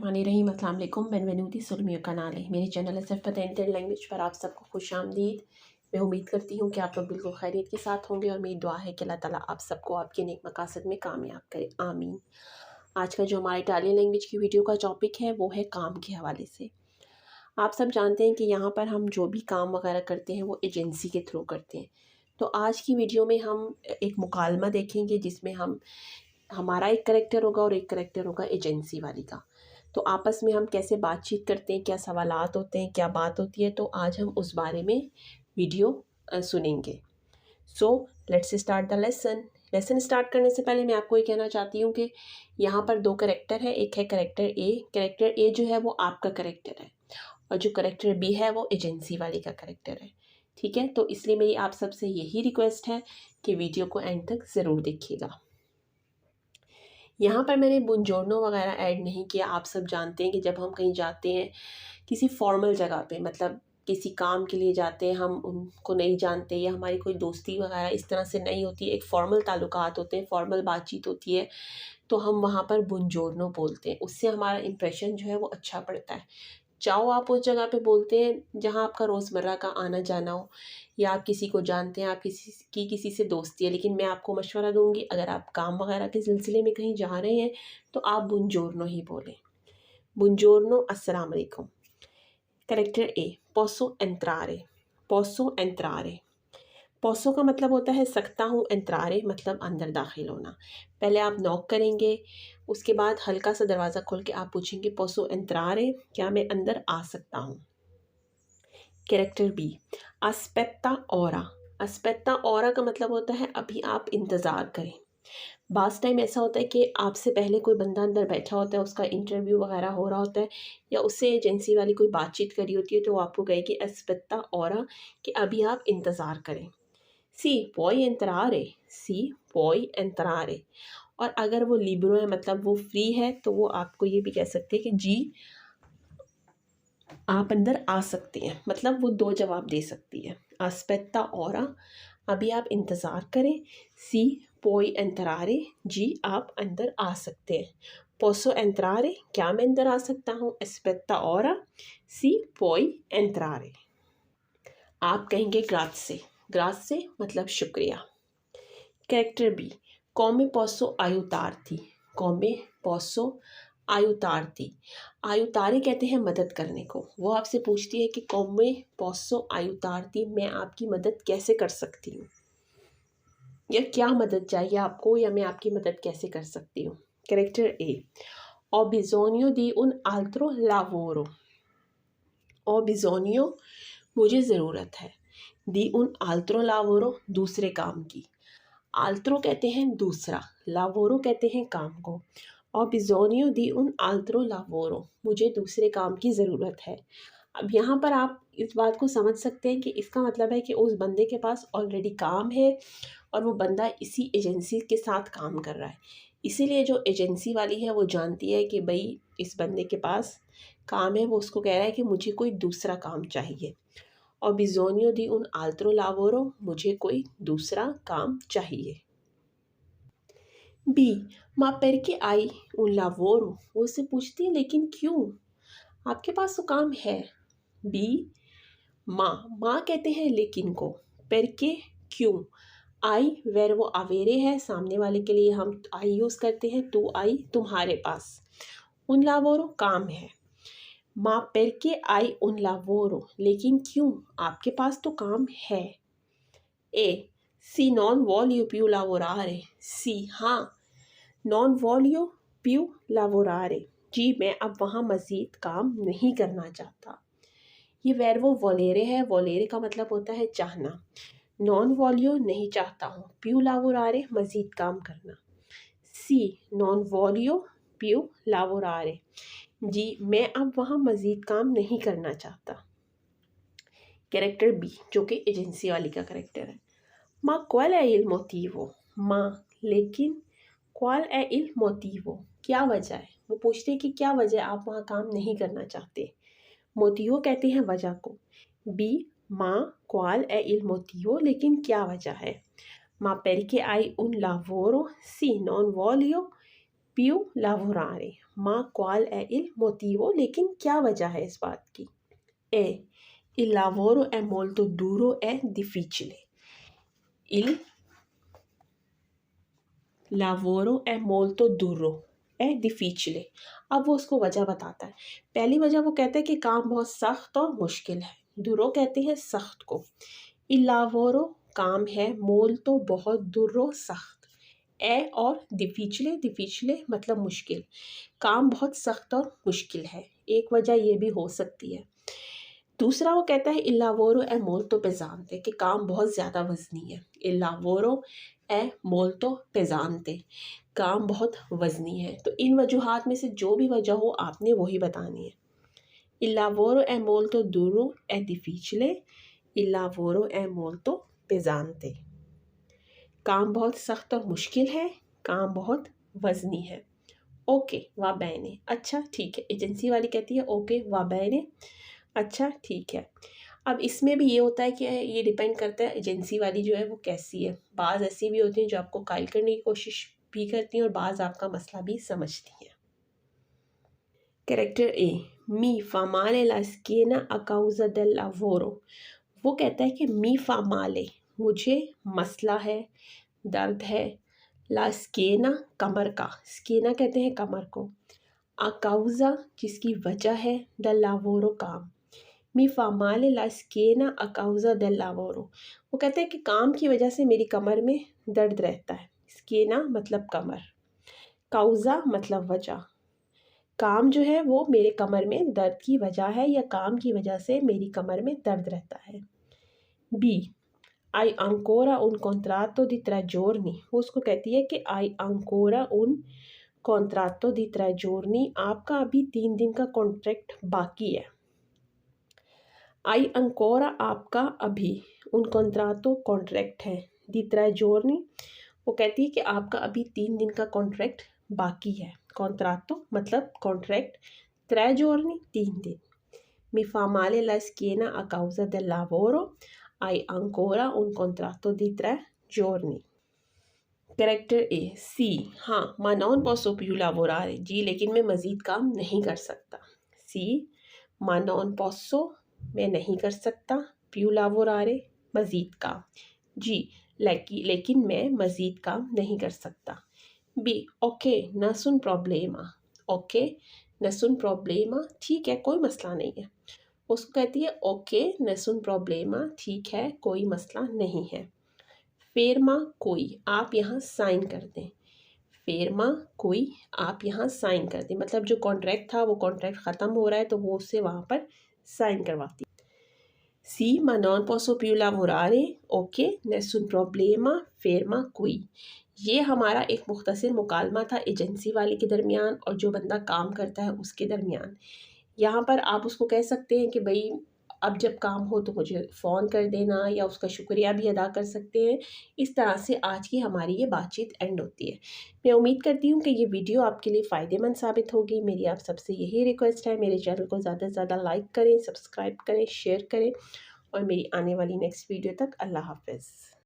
बिस्मिल्लाहिर्रहमानिर्रहीम। अस्सलाम वालेकुम। बेनवेनुti sul mio canale। मेरे चैनल SF पता इंडियन लैंग्वेज पर आप सबको खुशामदीद। मैं उम्मीद करती हूँ कि आप लोग बिल्कुल खैरियत के साथ होंगे और मेरी दुआ है कि अल्लाह ताला आप सबको आपके नेक मकासद में कामयाब करे, आमीन। आज का जो हमारा इटालियन लैंग्वेज की वीडियो का टॉपिक है वो है काम के हवाले से। आप सब जानते हैं कि यहाँ पर हम जो भी काम वगैरह करते हैं वो एजेंसी के थ्रू करते हैं। तो आज की वीडियो में हम एक मुकालमा देखेंगे जिसमें हमारा एक करैक्टर होगा और एक करैक्टर होगा एजेंसी वाली का। तो आपस में हम कैसे बातचीत करते हैं, क्या सवालात होते हैं, क्या बात होती है, तो आज हम उस बारे में वीडियो सुनेंगे। So let's start the lesson start करने से पहले मैं आपको ये कहना चाहती हूँ कि यहाँ पर दो करैक्टर है। एक है करैक्टर ए। करैक्टर ए जो है वो आपका करैक्टर है और जो करैक्टर बी है वो एजेंसी वाली का करैक्टर है। ठीक है, तो इसलिए मेरी आप सबसे यही रिक्वेस्ट है कि वीडियो को एंड तक ज़रूर देखिएगा। यहाँ पर मैंने बुनजोर्नो वगैरह ऐड नहीं किया। आप सब जानते हैं कि जब हम कहीं जाते हैं किसी फॉर्मल जगह पे, मतलब किसी काम के लिए जाते हैं, हम उनको नहीं जानते या हमारी कोई दोस्ती वगैरह इस तरह से नहीं होती, एक फ़ॉर्मल ताल्लुकात होते हैं, फ़ॉर्मल बातचीत होती है, तो हम वहाँ पर बुनजोर्नो बोलते हैं। उससे हमारा इम्प्रेशन जो है वो अच्छा पड़ता है। चाहो आप उस जगह पे बोलते हैं जहाँ आपका रोज़मर्रा का आना जाना हो या आप किसी को जानते हैं, आप किसी से दोस्ती है, लेकिन मैं आपको मशवरा दूंगी अगर आप काम वगैरह के सिलसिले में कहीं जा रहे हैं तो आप बुनजोर्नो ही बोलें। बुनजोर्नो, अस्सलाम वालेकुम। कैरेक्टर ए, पोसो एंट्रारे। पोसो एंट्रारे। पोसो का मतलब होता है सकता हूँ, एंट्रारे मतलब अंदर दाखिल होना। पहले आप नॉक करेंगे, उसके बाद हल्का सा दरवाज़ा खोल के आप पूछेंगे पोसो एंट्रारे, क्या मैं अंदर आ सकता हूँ। कैरेक्टर बी, अस्पेत्ता ओरा। अस्पेत्ता ओरा का मतलब होता है अभी आप इंतज़ार करें। बास टाइम ऐसा होता है कि आपसे पहले कोई बंदा अंदर बैठा होता है, उसका इंटरव्यू वगैरह हो रहा होता है या उससे एजेंसी वाली कोई बातचीत करी होती है, तो वो आपको कहेगी अस्पेत्ता ओरा कि अभी आप इंतज़ार करें। सी पुoi entrare, सी पुoi entrare। और अगर वो लिब्रो है मतलब वो फ्री है, तो वो आपको ये भी कह सकते हैं कि जी आप अंदर आ सकते हैं, मतलब वो दो जवाब दे सकती है। aspetta ora, अभी आप इंतज़ार करें। सी पुoi entrare, जी आप अंदर आ सकते हैं। posso entrare, क्या मैं अंदर आ सकता हूँ। aspetta ora, सी puoi entrare। आप कहेंगे ग्राzie। ग्राzie मतलब शुक्रिया। Character B, come posso aiutarti। come posso aiutarti। आयुतारे कहते हैं मदद करने को। वो आपसे पूछती है कि come posso aiutarti, मैं आपकी मदद कैसे कर सकती हूँ, या क्या मदद चाहिए आपको, या मैं आपकी मदद कैसे कर सकती हूँ। कैरेक्टर ए, ho bisogno di un altro lavoro। ho bisogno मुझे ज़रूरत है, di un altro lavoro दूसरे काम की। आल्त्रो कहते हैं दूसरा, लावोरो कहते हैं काम को। और बिजोनियो दी उन आल्त्रो लावोरो, मुझे दूसरे काम की ज़रूरत है। अब यहाँ पर आप इस बात को समझ सकते हैं कि इसका मतलब है कि उस बंदे के पास ऑलरेडी काम है और वो बंदा इसी एजेंसी के साथ काम कर रहा है। इसीलिए जो एजेंसी वाली है वो जानती है कि भाई इस बंदे के पास काम है, वो उसको कह रहा है कि मुझे कोई दूसरा काम चाहिए। और बिजोनियो दी उन आल्त्रो लावोरो, मुझे कोई दूसरा काम चाहिए। बी, माँ perché आई un lavoro, वो उससे पूछती है लेकिन क्यों, आपके पास तो काम है। बी, माँ कहते हैं लेकिन को, perché क्यों, आई वर्ब अवेरे है, सामने वाले के लिए हम आई यूज़ करते हैं, तू आई तुम्हारे पास, un lavoro काम है। माँ perché आई un lavoro, लेकिन क्यों, आपके पास तो काम है। ए, सी non voglio più lavorare। सी हाँ, नॉन वॉलियो प्यू लावोरारे, जी मैं अब वहाँ मज़ीद काम नहीं करना चाहता। ये वर्बो वोलेरे है। वोलेरे का मतलब होता है चाहना। नॉन वॉलियो नहीं चाहता हूँ, प्यू लावोरारे मज़ीद काम करना। सी नॉन वॉलियो प्यू लावोरारे, जी मैं अब वहाँ मज़ीद काम नहीं करना चाहता। कैरेक्टर बी जो कि एजेंसी वाली का कैरेक्टर है। माँ क्वाल है इल मोटिवो, माँ लेकिन क्वाल है इल मोटिवो, क्या वजह है। वो पूछते हैं कि क्या वजह आप वहाँ काम नहीं करना चाहते। मोटिवो कहते हैं वजह को। बी, माँ क्वाल है इल मोटिवो, लेकिन क्या वजह है। Ma perché hai un lavoro? Sì, non voglio più lavorare, ma qual è il motivo, लेकिन क्या वजह है इस बात की। ए il lavoro è molto duro e difficile, il lavoro è molto duro è difficile। अब वो उसको वजह बताता है। पहली वजह वो कहता है कि काम बहुत सख्त और मुश्किल है। दुरो कहते हैं सख्त को। il lavoro काम है, molto बहुत, duro सख्त। ए और डिफिचले मतलब मुश्किल। काम बहुत सख्त और मुश्किल है, एक वजह ये भी हो सकती है। दूसरा वो कहता है il lavoro è molto pesante कि काम बहुत ज़्यादा वज़नी है। il lavoro è molto pesante काम बहुत वज़नी है। तो इन वजूहात में से जो भी वजह हो आपने वही बतानी है। il lavoro è molto duro è difficile, il lavoro è molto pesante काम बहुत सख्त और मुश्किल है, काम बहुत वज़नी है। ओके वा बैने, अच्छा ठीक है। एजेंसी वाली कहती है ओके वा बैने, अच्छा ठीक है। अब इसमें भी ये होता है कि ये डिपेंड करता है एजेंसी वाली जो है वो कैसी है। बाज़ ऐसी भी होती हैं जो आपको कायल करने की कोशिश भी करती हैं और बाज़ आपका मसला भी समझती हैं। Character A me fa male la schiena a causa del lavoro। वो कहता है कि मी fa male मुझे मसला है, दर्द है। ला स्केना कमर का, स्केना कहते हैं कमर को। आ काउजा जिसकी वजह है, द लावोरो काम। मी फामाले ला स्केना आ काउजा द लावोरो, वो कहते हैं कि काम की वजह से मेरी कमर में दर्द रहता है। स्केना मतलब कमर, काउजा मतलब वजह। काम जो है वो मेरे कमर में दर्द की वजह है या काम की वजह से मेरी कमर में दर्द रहता है। B I ancora un contratto di 3 giorni, वो उसको कहती है कि आई ancora un contratto di 3 giorni, आपका अभी 3 दिन का कॉन्ट्रैक्ट बाकी है। आई ancora आपका अभी, un contratto कॉन्ट्रैक्ट है, di 3 giorni वो कहती है कि आपका अभी 3 दिन का कॉन्ट्रैक्ट बाकी है। contratto मतलब कॉन्ट्रैक्ट, 3 giorni 3 दिन। Mi fa male la schiena a causa del lavoro, hai ancora un contratto di 3 giorni। Character ए सी हाँ ma non posso più lavorare, जी लेकिन मैं मज़ीद काम नहीं कर सकता। सी ma non posso मैं नहीं कर सकता, più lavorare मज़ीद काम, जी लेकिन मैं मज़ीद काम नहीं कर सकता। B okay nessun problema, okay nessun problema ठीक है कोई मसला नहीं है। उसको कहती है ओके nessun problema ठीक है कोई मसला नहीं है। फेरमा कोई, आप यहाँ साइन कर दें। फेरमा कोई, आप यहाँ साइन कर दें, मतलब जो कॉन्ट्रैक्ट था वो कॉन्ट्रैक्ट ख़त्म हो रहा है तो वो उससे वहाँ पर साइन करवाती। सी ma non posso più lavorare, okay nessun problema, फेरमा कोई। ये हमारा एक मुख्तसर मुकालमा था एजेंसी वाले के दरमियान और जो बंदा काम करता है उसके दरमियान। यहाँ पर आप उसको कह सकते हैं कि भाई अब जब काम हो तो मुझे फ़ोन कर देना, या उसका शुक्रिया भी अदा कर सकते हैं। इस तरह से आज की हमारी ये बातचीत एंड होती है। मैं उम्मीद करती हूँ कि ये वीडियो आपके लिए फ़ायदेमंद साबित होगी। मेरी आप सबसे यही रिक्वेस्ट है, मेरे चैनल को ज़्यादा से ज़्यादा लाइक करें, सब्सक्राइब करें, शेयर करें और मेरी आने वाली नेक्स्ट वीडियो तक अल्लाह हाफ़िज़।